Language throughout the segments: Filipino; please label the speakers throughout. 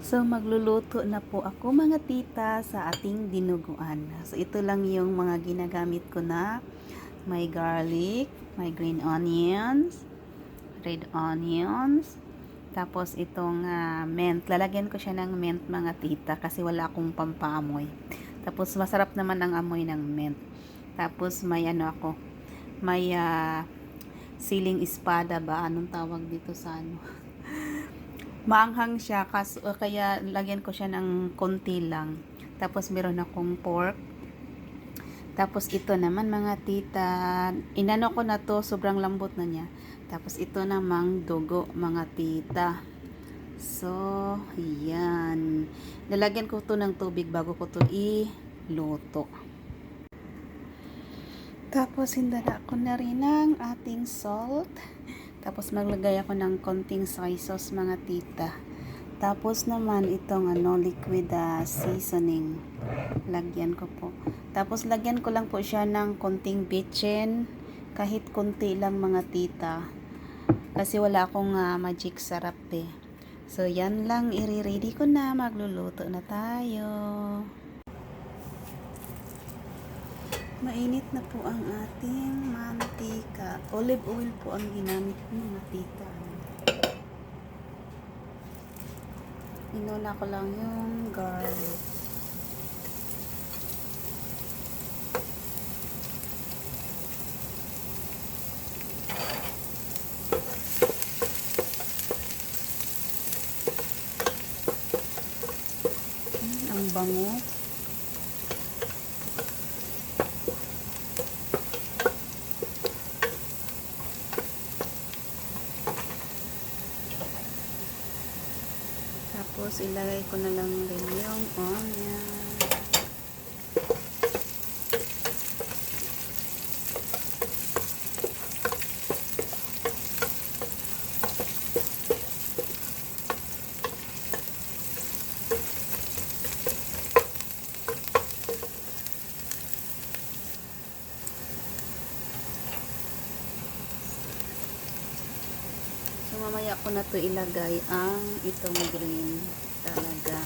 Speaker 1: So, magluluto na po ako mga tita sa ating dinuguan. So, ito lang yung mga ginagamit ko na may garlic, may green onions, red onions, tapos itong mint. Lalagyan ko siya ng mint mga tita kasi wala akong pampaamoy. Tapos, masarap naman ang amoy ng mint. Tapos, may may siling espada ba? Anong tawag dito sa ano? Maanghang siya kaya lagyan ko siya ng konti lang. Tapos meron akong pork. Tapos ito naman mga tita, inano ko na to, sobrang lambot na niya. Tapos ito namang dugo mga tita. So, yan. Lalagyan ko to ng tubig bago ko to iluto. Tapos hindala ko na rin ng ating salt. Tapos maglagay ako ng konting soy sauce mga tita. Tapos naman itong liquid seasoning. Lagyan ko po. Tapos lagyan ko lang po siya ng konting bitchin. Kahit konti lang mga tita. Kasi wala akong magic sarap eh. So yan lang, i-ready ko na. Magluluto na tayo. Mainit na po ang ating mantika. Olive oil po ang ginamit ko mga tita. Inuna ko lang yung garlic. Ang bango. Tapos ilagay ko na lang rin yung onion. So, mamaya ko na to ilagay ang itong green talaga.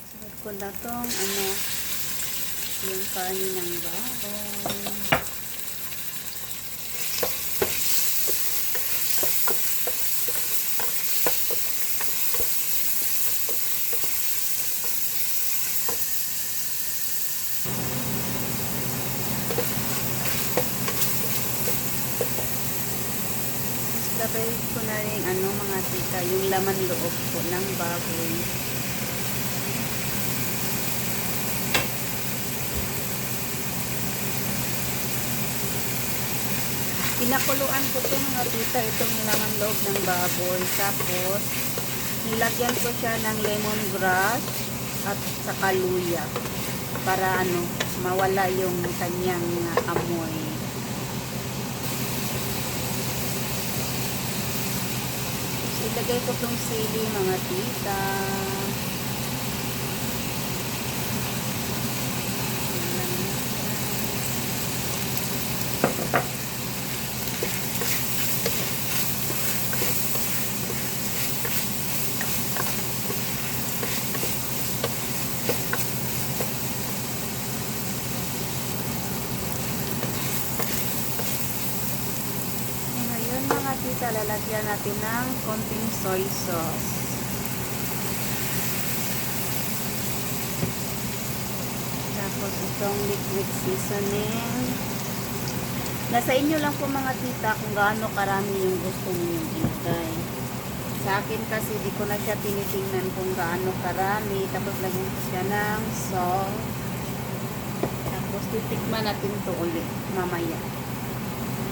Speaker 1: Sunod ko na tong yung karne ng baboy. Sabay ko na rin mga tita, yung laman loob po ng baboy. Pinakuluan ko to mga tita, itong laman loob ng baboy. Tapos, nilagyan ko siya ng lemongrass at saka luya para mawala yung kanyang amoy. Ilagay ko tong sili mga tita. Ngayon mga tita, lalagyan natin ng konting soy sauce. Tapos itong liquid seasoning. Nasa inyo lang po mga tita kung gaano karami yung gusto niyo ilagay. Sa akin kasi di ko na siya tinitingnan kung gaano karami. Tapos lagyan ko siya ng salt. Tapos titikman natin to ulit mamaya.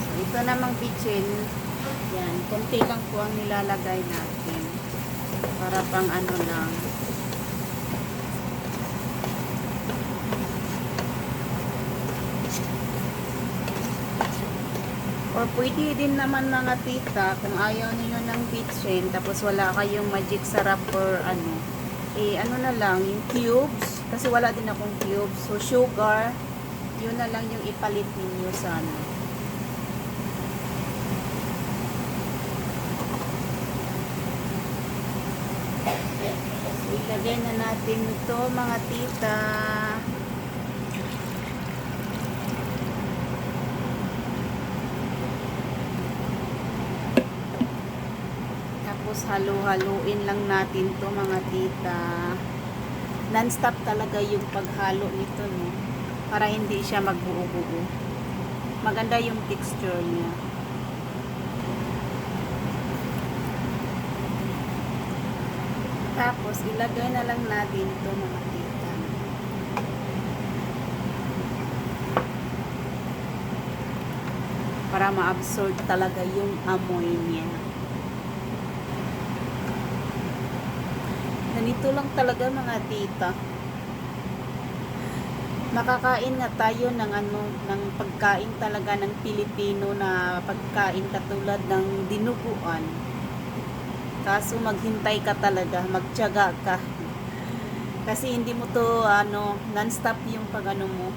Speaker 1: So ito namang bitchin. Yan, konti lang po ang nilalagay natin. Para pang lang. Or pwede din naman mga tita, kung ayaw niyo ng bitchin, tapos wala kayong magic sarap or na lang, yung cubes. Kasi wala din akong cubes. So, sugar, Yun na lang yung ipalit ninyo sa ano. So, ilagay na natin ito mga tita. Tapos halo-haluin lang natin to mga tita. Non-stop talaga yung paghalo nito, no? Para hindi siya magbuo-buo. Maganda yung texture niya. Tapos ilagay na lang natin to mga tita. Para ma-absorb talaga yung amoy niya. Ganito lang talaga mga tita. Makakain nga tayo ng ano, ng pagkain talaga ng Pilipino na pagkain katulad ng dinuguan. Kaso maghintay ka talaga, magtiyaga ka. Kasi hindi mo to ano, non-stop yung pag ano mo,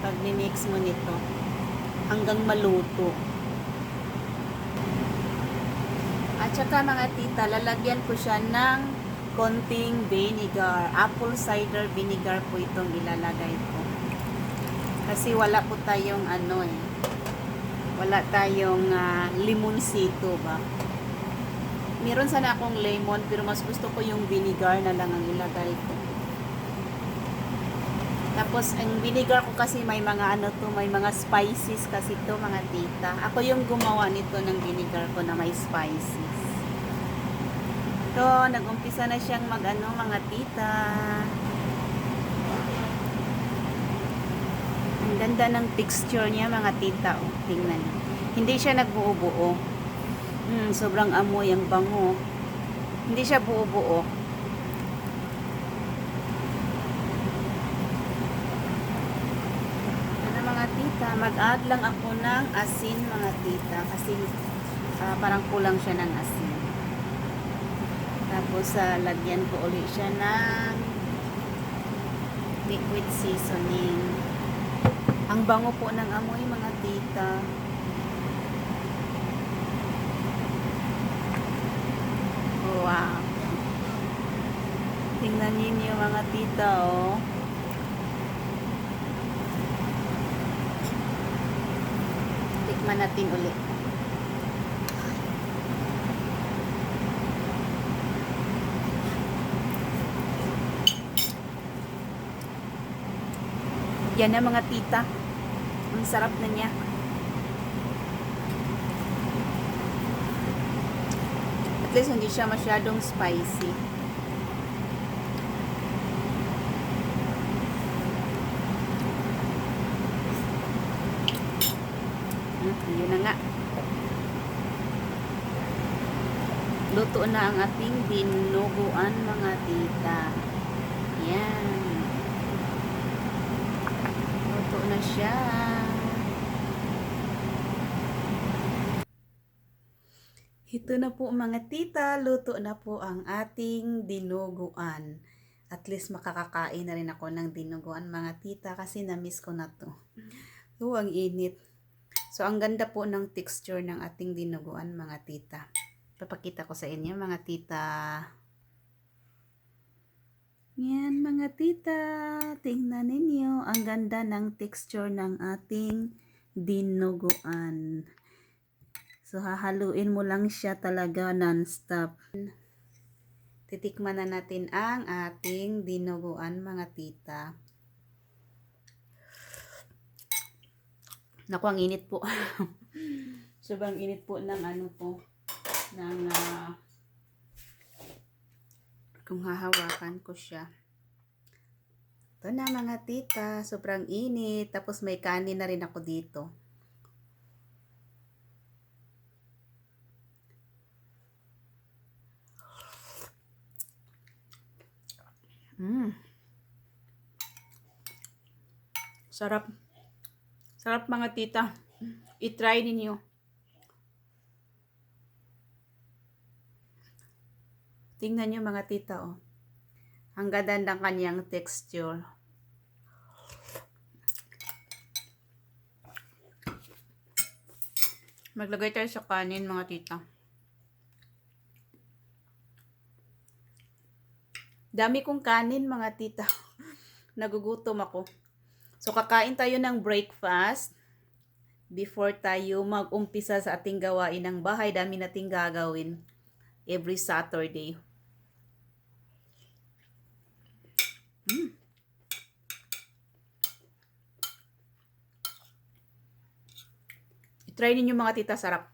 Speaker 1: pag mix mo nito hanggang maluto. At saka mga tita, lalagyan ko siya ng konting vinegar. Apple cider vinegar po itong ilalagay ko. Kasi wala po tayong ano eh. Wala tayong limonsito ba. Meron sana akong lemon pero mas gusto ko yung vinegar na lang ang ilagay ko. Tapos ang vinegar ko kasi may mga ano to, may mga spices kasi to mga tita. Ako yung gumawa nito ng vinegar ko na may spices. So, nag-umpisa na siyang mag-ano mga tita. Ang ganda ng texture niya mga tita. Oh, tingnan. Hindi siya nagbuo-buo. Sobrang amoy ang bango. Hindi siya buo-buo. Ano mga tita, mag-add lang ako ng asin mga tita. Kasi parang kulang siya ng asin. Tapos lagyan ko ulit siya ng liquid seasoning. Ang bango po ng amoy mga tita. Wow. Tingnan niyo mga tita oh. Tikman natin ulit. Yan na mga tita. Ang sarap na niya. At least hindi siya masyadong spicy. Yun na nga. Luto na ang ating dinuguan mga tita. Yan. Luto na siya. Ito na po mga tita, luto na po ang ating dinuguan. At least makakakain na rin ako ng dinuguan mga tita kasi na-miss ko na to. Ang init. So ang ganda po ng texture ng ating dinuguan mga tita. Papakita ko sa inyo mga tita. Yan mga tita, tingnan ninyo ang ganda ng texture ng ating dinuguan. So, hahaluin mo lang siya talaga non-stop. Titikman na natin ang ating dinuguan, mga tita. Naku, ang init po. Sobrang init po ng ano po, ng kung hahawakan ko siya. Ito na mga tita, sobrang init. Tapos may kanin na rin ako dito. Sarap. Sarap mga tita. I-try ninyo. Tingnan nyo mga tita oh. Ang ganda ng kanyang texture. Maglagay tayo sa kanin, mga tita. Dami kong kanin, mga tita. Nagugutom ako. So, kakain tayo ng breakfast before tayo mag-umpisa sa ating gawain ng bahay. Dami nating gagawin every Saturday. I-try ninyo, mga tita, sarap.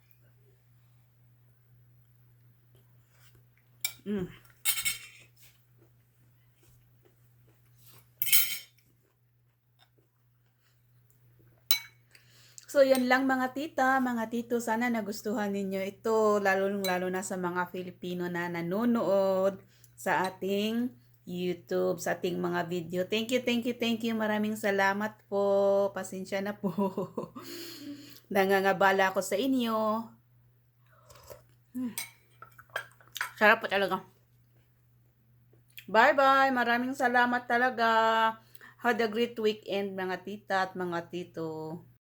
Speaker 1: So, yan lang, mga tita, mga tito. Sana nagustuhan ninyo ito, lalo na sa mga Filipino na nanonood sa ating YouTube, sa ating mga video. Thank you. Maraming salamat po. Pasensya na po. Nangangabala ako sa inyo. Sarap po talaga. Bye-bye. Maraming salamat talaga. Have a great weekend, mga tita at mga tito.